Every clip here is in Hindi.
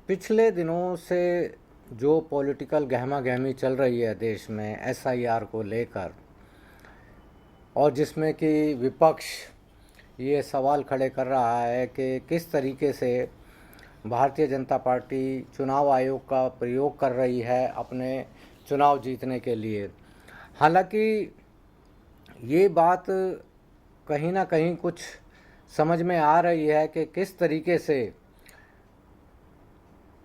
पिछले दिनों से जो पॉलिटिकल गहमा-गहमी चल रही है देश में एसआईआर को लेकर, और जिसमें कि विपक्ष ये सवाल खड़े कर रहा है कि किस तरीके से भारतीय जनता पार्टी चुनाव आयोग का प्रयोग कर रही है अपने चुनाव जीतने के लिए। हालांकि ये बात कहीं ना कहीं कुछ समझ में आ रही है कि किस तरीके से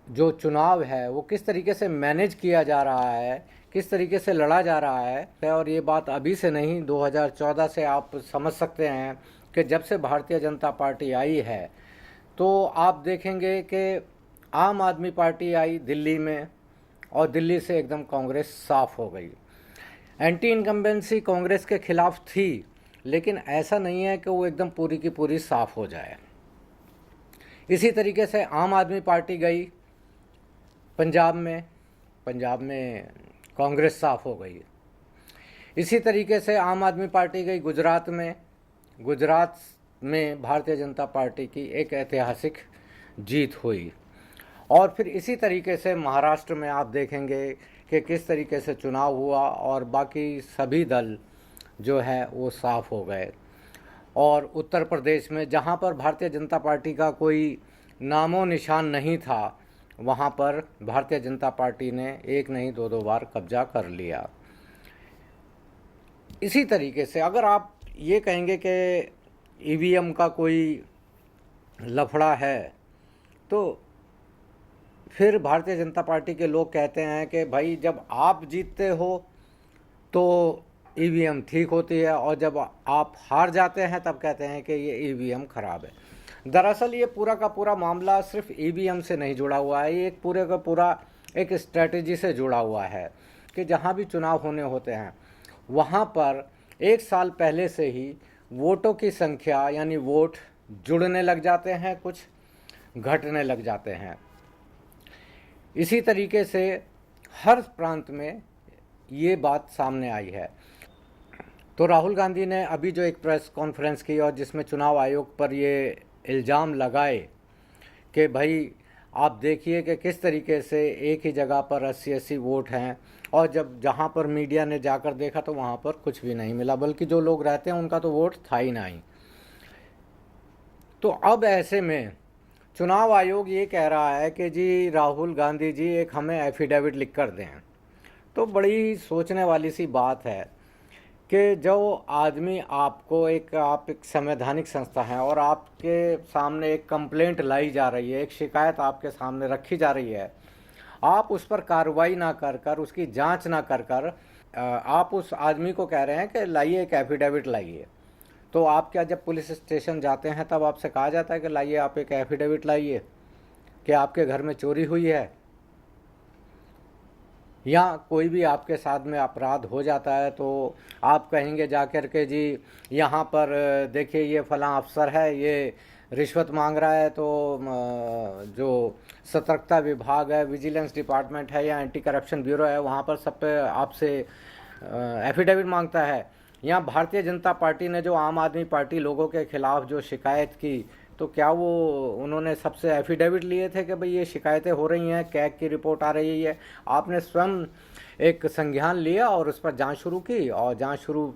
जो चुनाव है वो किस तरीके से मैनेज किया जा रहा है, किस तरीके से लड़ा जा रहा है। और ये बात अभी से नहीं, 2014 से आप समझ सकते हैं कि जब से भारतीय जनता पार्टी आई है तो आप देखेंगे कि आम आदमी पार्टी आई दिल्ली में और दिल्ली से एकदम कांग्रेस साफ हो गई। एंटी इनकम्बेंसी कांग्रेस के खिलाफ थी, लेकिन ऐसा नहीं है कि वो एकदम पूरी की पूरी साफ हो जाए। इसी तरीके से आम आदमी पार्टी गई पंजाब में कांग्रेस साफ हो गई। इसी तरीके से आम आदमी पार्टी गई गुजरात में भारतीय जनता पार्टी की एक ऐतिहासिक जीत हुई। और फिर इसी तरीके से महाराष्ट्र में आप देखेंगे कि किस तरीके से चुनाव हुआ और बाकी सभी दल जो है वो साफ हो गए। और उत्तर प्रदेश में जहाँ पर भारतीय जनता पार्टी का कोई नामो निशान नहीं था, वहाँ पर भारतीय जनता पार्टी ने एक नहीं दो बार कब्जा कर लिया। इसी तरीके से अगर आप ये कहेंगे कि ईवीएम का कोई लफड़ा है, तो फिर भारतीय जनता पार्टी के लोग कहते हैं कि भाई जब आप जीतते हो तो ईवीएम ठीक होती है, और जब आप हार जाते हैं तब कहते हैं कि ये ईवीएम खराब है। दरअसल ये पूरा का पूरा मामला सिर्फ ईवीएम से नहीं जुड़ा हुआ है, ये एक पूरे का पूरा एक स्ट्रेटजी से जुड़ा हुआ है कि जहाँ भी चुनाव होने होते हैं वहाँ पर एक साल पहले से ही वोटों की संख्या यानी वोट जुड़ने लग जाते हैं, कुछ घटने लग जाते हैं। इसी तरीके से हर प्रांत में ये बात सामने आई है। तो राहुल गांधी ने अभी जो एक प्रेस कॉन्फ्रेंस की और जिसमें चुनाव आयोग पर ये इल्ज़ाम लगाए कि भाई आप देखिए कि किस तरीके से एक ही जगह पर 80-80 वोट हैं, और जब जहाँ पर मीडिया ने जाकर देखा तो वहाँ पर कुछ भी नहीं मिला, बल्कि जो लोग रहते हैं उनका तो वोट था ही नहीं। तो अब ऐसे में चुनाव आयोग ये कह रहा है कि जी राहुल गांधी जी एक हमें एफिडेविट लिख कर दें। तो बड़ी सोचने वाली सी बात है कि जो आदमी आपको आप एक संवैधानिक संस्था है और आपके सामने एक कंप्लेंट लाई जा रही है, एक शिकायत आपके सामने रखी जा रही है, आप उस पर कार्रवाई ना कर कर, उसकी जांच ना कर कर आप उस आदमी को कह रहे हैं कि लाइए एक एफिडेविट लाइए। तो आप क्या जब पुलिस स्टेशन जाते हैं तब आपसे कहा जाता है कि लाइए आप एक एफिडेविट लाइए कि आपके घर में चोरी हुई है, या कोई भी आपके साथ में अपराध हो जाता है तो आप कहेंगे जाकर के जी यहाँ पर देखिए ये फलां अफसर है, ये रिश्वत मांग रहा है, तो जो सतर्कता विभाग है, विजिलेंस डिपार्टमेंट है या एंटी करप्शन ब्यूरो है, वहाँ पर सब पे आपसे एफिडेविट मांगता है। यहाँ भारतीय जनता पार्टी ने जो आम आदमी पार्टी लोगों के खिलाफ जो शिकायत की, तो क्या वो उन्होंने सबसे एफिडेविट लिए थे कि भाई ये शिकायतें हो रही हैं, कैग की रिपोर्ट आ रही है? आपने स्वयं एक संज्ञान लिया और उस पर जांच शुरू की, और जांच शुरू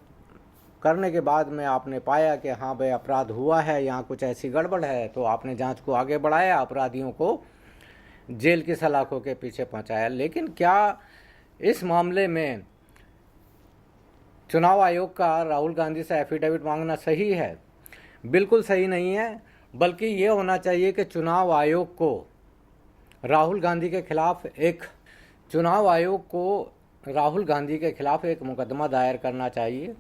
करने के बाद में आपने पाया कि हाँ भाई अपराध हुआ है, यहाँ कुछ ऐसी गड़बड़ है, तो आपने जांच को आगे बढ़ाया, अपराधियों को जेल की सलाखों के पीछे पहुँचाया। लेकिन क्या इस मामले में चुनाव आयोग का राहुल गांधी से एफिडेविट मांगना सही है? बिल्कुल सही नहीं है, बल्कि ये होना चाहिए कि चुनाव आयोग को राहुल गांधी के खिलाफ एक मुकदमा दायर करना चाहिए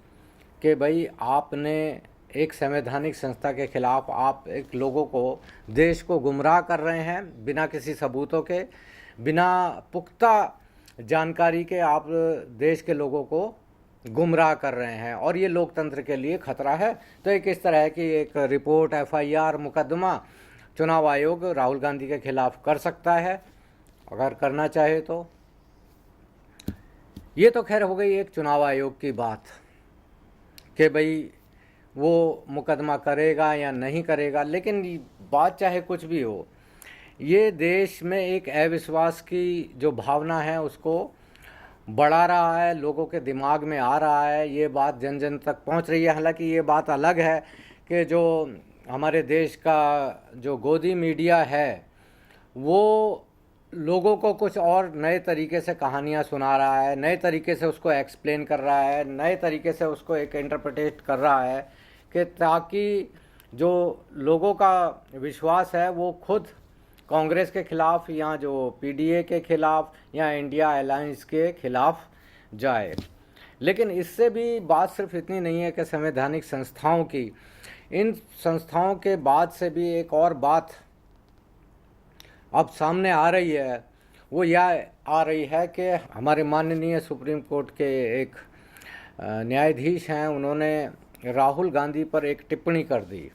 कि भाई आपने एक संवैधानिक संस्था के खिलाफ आप एक लोगों को, देश को गुमराह कर रहे हैं बिना किसी सबूतों के, बिना पुख्ता जानकारी के आप देश के लोगों को गुमराह कर रहे हैं, और ये लोकतंत्र के लिए खतरा है। तो एक इस तरह की एक रिपोर्ट, एफआईआर, मुकदमा चुनाव आयोग राहुल गांधी के खिलाफ कर सकता है अगर करना चाहे तो। ये तो खैर हो गई एक चुनाव आयोग की बात कि भाई वो मुकदमा करेगा या नहीं करेगा। लेकिन बात चाहे कुछ भी हो, ये देश में एक अविश्वास की जो भावना है उसको बढ़ा रहा है, लोगों के दिमाग में आ रहा है, ये बात जन जन तक पहुंच रही है। हालांकि ये बात अलग है कि जो हमारे देश का जो गोदी मीडिया है वो लोगों को कुछ और नए तरीके से कहानियाँ सुना रहा है, नए तरीके से उसको एक्सप्लेन कर रहा है, नए तरीके से उसको एक इंटरप्रिटेट कर रहा है कि ताकि जो लोगों का विश्वास है वो खुद कांग्रेस के खिलाफ या जो पीडीए के खिलाफ या इंडिया अलायंस के खिलाफ जाए। लेकिन इससे भी बात सिर्फ इतनी नहीं है कि संवैधानिक संस्थाओं की, इन संस्थाओं के बाद से भी एक और बात अब सामने आ रही है, वो यह आ रही है कि हमारे माननीय सुप्रीम कोर्ट के एक न्यायाधीश हैं, उन्होंने राहुल गांधी पर एक टिप्पणी कर दी।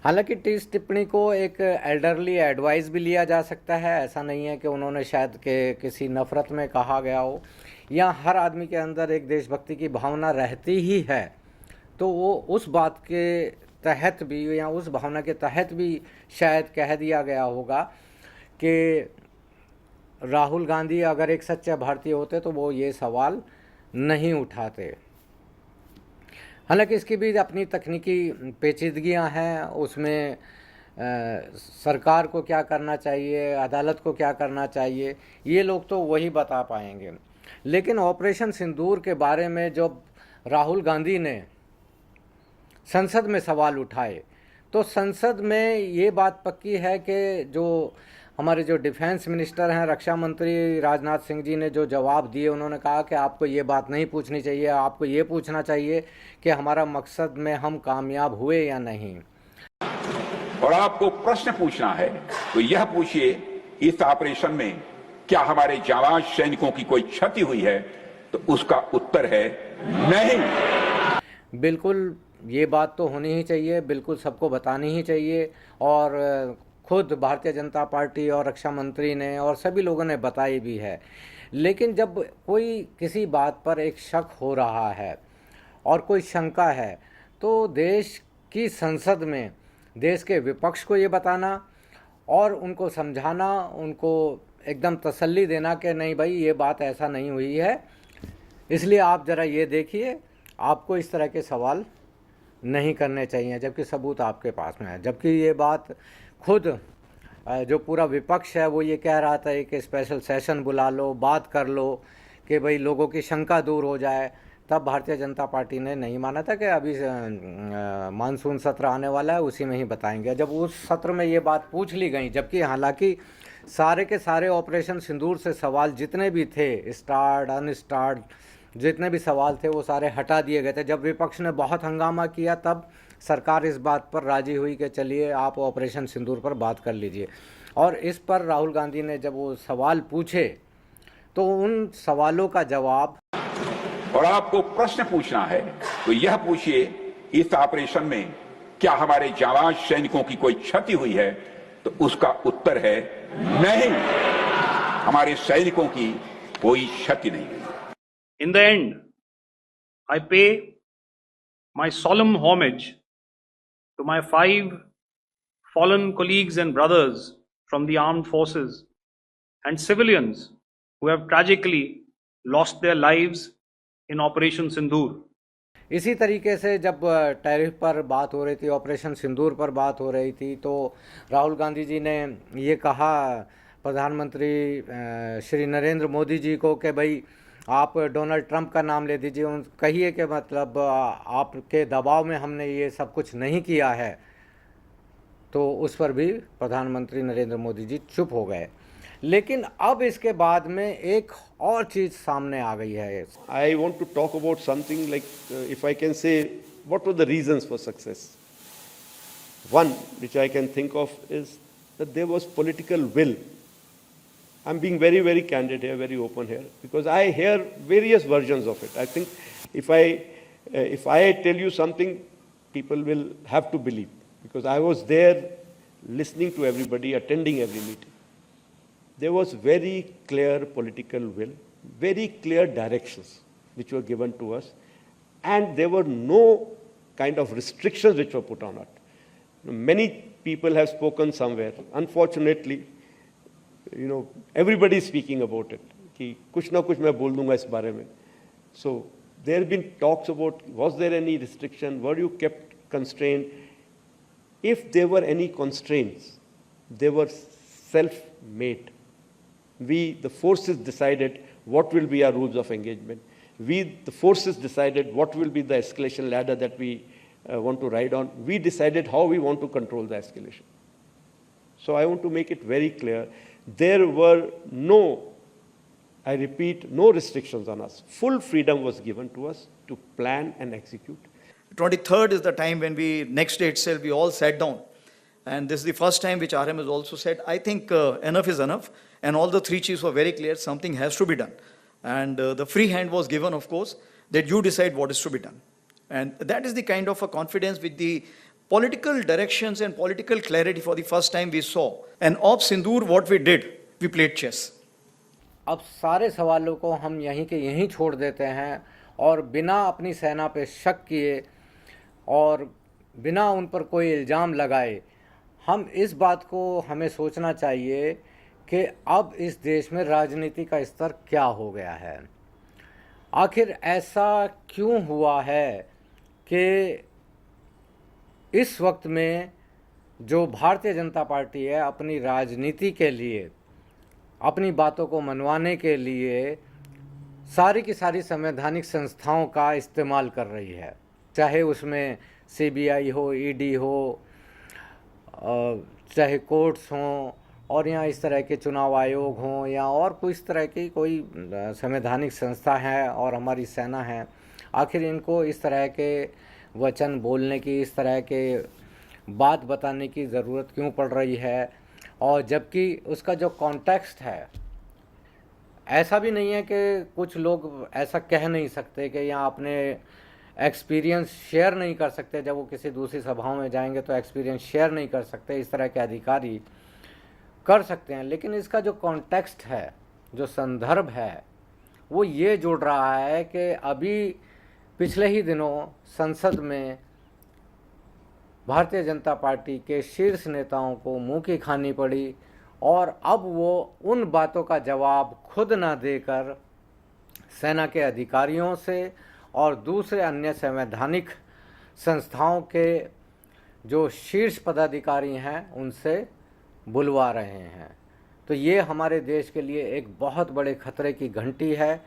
हालांकि इस टिप्पणी को एक एल्डरली एडवाइस भी लिया जा सकता है, ऐसा नहीं है कि उन्होंने शायद के किसी नफ़रत में कहा गया हो, या हर आदमी के अंदर एक देशभक्ति की भावना रहती ही है, तो वो उस बात के तहत भी या उस भावना के तहत भी शायद कह दिया गया होगा कि राहुल गांधी अगर एक सच्चे भारतीय होते तो वो ये सवाल नहीं उठाते। हालांकि इसकी भी अपनी तकनीकी पेचीदगियां हैं, उसमें सरकार को क्या करना चाहिए, अदालत को क्या करना चाहिए, ये लोग तो वही बता पाएंगे। लेकिन ऑपरेशन सिंदूर के बारे में जब राहुल गांधी ने संसद में सवाल उठाए तो संसद में ये बात पक्की है कि जो हमारे जो डिफेंस मिनिस्टर हैं, रक्षा मंत्री राजनाथ सिंह जी ने जो जवाब दिए, उन्होंने कहा कि आपको ये बात नहीं पूछनी चाहिए, आपको ये पूछना चाहिए कि हमारा मकसद में हम कामयाब हुए या नहीं। और आपको प्रश्न पूछना है तो यह पूछिए, इस ऑपरेशन में क्या हमारे जाबाज सैनिकों की कोई क्षति हुई है? तो उसका उत्तर है नहीं। बिल्कुल ये बात तो होनी ही चाहिए, बिल्कुल सबको बतानी ही चाहिए, और खुद भारतीय जनता पार्टी और रक्षा मंत्री ने और सभी लोगों ने बताई भी है। लेकिन जब कोई किसी बात पर एक शक हो रहा है और कोई शंका है तो देश की संसद में देश के विपक्ष को ये बताना और उनको समझाना, उनको एकदम तसल्ली देना कि नहीं भाई ये बात ऐसा नहीं हुई है, इसलिए आप ज़रा ये देखिए, आपको इस तरह के सवाल नहीं करने चाहिए, जबकि सबूत आपके पास में है। जबकि ये बात खुद जो पूरा विपक्ष है वो ये कह रहा था कि स्पेशल सेशन बुला लो, बात कर लो कि भाई लोगों की शंका दूर हो जाए, तब भारतीय जनता पार्टी ने नहीं माना था कि अभी मानसून सत्र आने वाला है, उसी में ही बताएंगे। जब उस सत्र में ये बात पूछ ली गई, जबकि हालांकि सारे के सारे ऑपरेशन सिंदूर से सवाल जितने भी थे, स्टार्ड अनस्टार्ड जितने भी सवाल थे वो सारे हटा दिए गए थे। जब विपक्ष ने बहुत हंगामा किया तब सरकार इस बात पर राजी हुई कि चलिए आप ऑपरेशन सिंदूर पर बात कर लीजिए। और इस पर राहुल गांधी ने जब वो सवाल पूछे तो उन सवालों का जवाब, और आपको प्रश्न पूछना है तो यह पूछिए, इस ऑपरेशन में क्या हमारे जाबाज सैनिकों की कोई क्षति हुई है? तो उसका उत्तर है नहीं, हमारे सैनिकों की कोई क्षति नहीं हुई। In the end, I pay my solemn homage to my 5 fallen colleagues and brothers from the armed forces and civilians who have tragically lost their lives in Operation Sindoor. इसी तरीके से जब टैरिफ पर बात हो रही थी, ऑपरेशन सिंदूर पर बात हो रही थी, तो राहुल गांधी जी ने ये कहा प्रधानमंत्री श्री नरेंद्र मोदी जी को कि भाई आप डोनाल्ड ट्रंप का नाम ले दीजिए, उन कहिए कि मतलब आपके दबाव में हमने ये सब कुछ नहीं किया है। तो उस पर भी प्रधानमंत्री नरेंद्र मोदी जी चुप हो गए। लेकिन अब इसके बाद में एक और चीज़ सामने आ गई है। I want to talk about something like, if I can say, what were the reasons for success? One which I can think of is that there was political will. I'm being very, very candid here, very open here, because I hear various versions of it. I think if I tell you something, people will have to believe, because I was there listening to everybody, attending every meeting. There was very clear political will, very clear directions which were given to us, and there were no kind of restrictions which were put on it. Many people have spoken somewhere. Unfortunately, you know, everybody is speaking about it. कि कुछ ना कुछ मैं बोल दूंगा इस बारे में. So there have been talks about, was there any restriction? Were you kept constrained? If there were any constraints, they were self-made. We, the forces, decided what will be our rules of engagement. We, the forces, decided what will be the escalation ladder that we want to ride on. We decided how we want to control the escalation. So I want to make it very clear, there were no, I repeat, no restrictions on us. Full freedom was given to us to plan and execute. 23rd is the time when we, next day itself, we all sat down. And this is the first time which RM has also said, I think enough is enough. And all the three chiefs were very clear, something has to be done. And the free hand was given, of course, that you decide what is to be done. And that is the kind of a confidence with the political directions and political clarity for the first time we saw. And of Sindoor, what we did, we played chess. अब सारे सवालों को हम यहीं के यहीं छोड़ देते हैं और बिना अपनी सेना पे शक किए और बिना उन पर कोई इल्ज़ाम लगाए हम इस बात को हमें सोचना चाहिए कि अब इस देश में राजनीति का स्तर क्या हो गया है. आखिर ऐसा क्यों हुआ है कि इस वक्त में जो भारतीय जनता पार्टी है अपनी राजनीति के लिए, अपनी बातों को मनवाने के लिए सारी की सारी संवैधानिक संस्थाओं का इस्तेमाल कर रही है, चाहे उसमें CBI हो, ED हो, चाहे कोर्ट्स हों और या इस तरह के चुनाव आयोग हों या और कोई इस तरह की कोई संवैधानिक संस्था है और हमारी सेना है. आखिर इनको इस तरह के वचन बोलने की, इस तरह के बात बताने की ज़रूरत क्यों पड़ रही है? और जबकि उसका जो कॉन्टेक्स्ट है, ऐसा भी नहीं है कि कुछ लोग ऐसा कह नहीं सकते कि या अपने एक्सपीरियंस शेयर नहीं कर सकते, जब वो किसी दूसरी सभाओं में जाएंगे तो एक्सपीरियंस शेयर नहीं कर सकते, इस तरह के अधिकारी कर सकते हैं. लेकिन इसका जो कॉन्टेक्स्ट है, जो संदर्भ है, वो ये जोड़ रहा है कि अभी पिछले ही दिनों संसद में भारतीय जनता पार्टी के शीर्ष नेताओं को मुंह की खानी पड़ी और अब वो उन बातों का जवाब खुद ना देकर सेना के अधिकारियों से और दूसरे अन्य संवैधानिक संस्थाओं के जो शीर्ष पदाधिकारी हैं उनसे बुलवा रहे हैं. तो ये हमारे देश के लिए एक बहुत बड़े खतरे की घंटी है,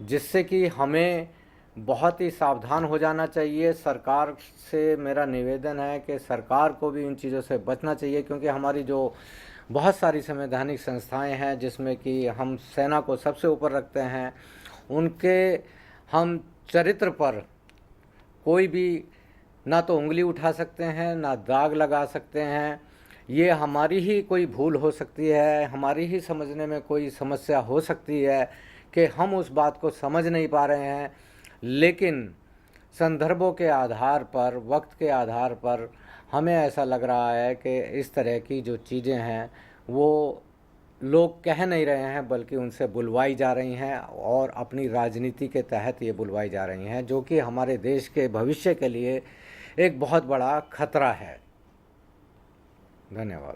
जिससे कि हमें बहुत ही सावधान हो जाना चाहिए. सरकार से मेरा निवेदन है कि सरकार को भी इन चीज़ों से बचना चाहिए, क्योंकि हमारी जो बहुत सारी संवैधानिक संस्थाएं हैं जिसमें कि हम सेना को सबसे ऊपर रखते हैं, उनके हम चरित्र पर कोई भी ना तो उंगली उठा सकते हैं, ना दाग लगा सकते हैं. ये हमारी ही कोई भूल हो सकती है, हमारी ही समझने में कोई समस्या हो सकती है कि हम उस बात को समझ नहीं पा रहे हैं. लेकिन संदर्भों के आधार पर, वक्त के आधार पर हमें ऐसा लग रहा है कि इस तरह की जो चीज़ें हैं वो लोग कह नहीं रहे हैं, बल्कि उनसे बुलवाई जा रही हैं और अपनी राजनीति के तहत ये बुलवाई जा रही हैं, जो कि हमारे देश के भविष्य के लिए एक बहुत बड़ा खतरा है. धन्यवाद.